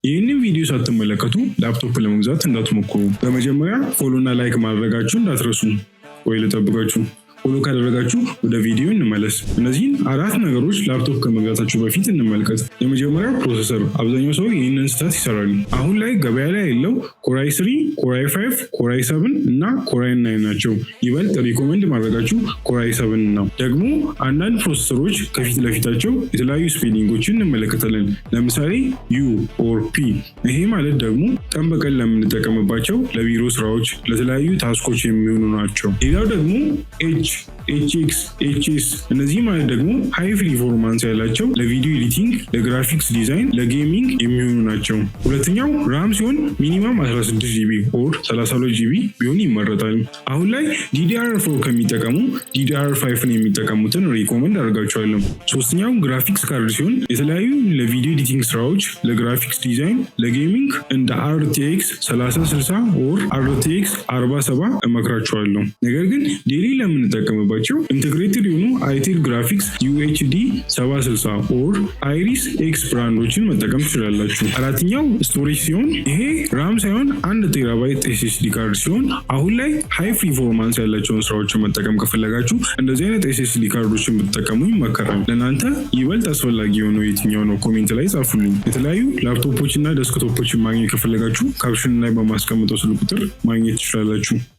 ይህንን ቪዲዮ ሳትመለከቱ ላፕቶፕ ለመግዛት እንዳትሞክሩ። በመጀመሪያ ፎሎ እና ላይክ ማድረጋችሁ እንዳትረሱ። ወይ ልጠብቃችሁ። ፎሎ ካደረጋችሁ ወደ ቪዲዮ እንመለስ። እነዚህን አራት ነገሮች ላፕቶፕ ከመግዛታችሁ በፊት እንመልከት። የመጀመሪያው ፕሮሰሰር። አብዛኛው ሰው ይህንን ስህተት ይሰራል። አሁን ላይ ገበያ ላይ ያለው ኮራይ 3፣ ኮራይ 5፣ ኮራይ 7 እና ኮራይ 9 ናቸው። ይበልጥ ሪኮመንድ ማድረጋችሁ ኮራይ 7 ነው። ደግሞ አንዳንድ ፕሮሰሰሮች ከፊት ለፊታቸው የተለያዩ ስፔሊንጎችን እንመለከታለን። ለምሳሌ ዩ ኦር ፒ። ይሄ ማለት ደግሞ ቀን በቀን ለምንጠቀምባቸው ለቢሮ ስራዎች፣ ለተለያዩ ታስኮች የሚሆኑ ናቸው። ሌላው ደግሞ ኤችኤክስ፣ ኤችኤስ። እነዚህ ማለት ደግሞ ሃይ ፐርፎርማንስ ያላቸው ለቪዲዮ ኤዲቲንግ፣ ለግራፊክስ ዲዛይን፣ ለጌሚንግ የሚሆኑ ናቸው። ሁለተኛው ራም ሲሆን ሚኒማም 16 ጂቢ ኦር 32 ጂቢ ቢሆን ይመረጣል። አሁን ላይ DDR4 ከሚጠቀሙ DDR5ን የሚጠቀሙትን ሪኮመንድ አድርጋቸዋለሁ። ሶስተኛው ግራፊክስ ካርድ ሲሆን የተለያዩ ለቪዲዮ ኤዲቲንግ ስራዎች፣ ለግራፊክስ ዲዛይን፣ ለጌሚንግ እንደ RTX 3060 ኦር RTX 4070 እመክራቸዋለሁ። ነገር ግን ዴሊ ለምንጠቀምባቸው ኢንቴግሬትድ የሆኑ አይቴል ግራፊክስ UHD 7060 ኦር አይሪስ ኤክስ ብራንዶችን መጠቀም ትችላላችሁ። አራተኛው ስቶሬጅ ሲሆን ይሄ ራም ሳይሆን 1 ቴራባይት SSD ካርድ ሲሆን አሁን ላይ ሃይ ፐርፎርማንስ ያላቸውን ስራዎችን መጠቀም ከፈለጋችሁ እንደዚህ አይነት SSD ካርዶችን ብትጠቀሙ ይመከራል። ለእናንተ ይበልጥ አስፈላጊ የሆነው የትኛው ነው? ኮሜንት ላይ ጻፉልኝ። የተለያዩ ላፕቶፖች እና ዴስክቶፖችን ማግኘት ከፈለጋችሁ ካፕሽን ላይ በማስቀምጠው ስልክ ቁጥር ማግኘት ትችላላችሁ።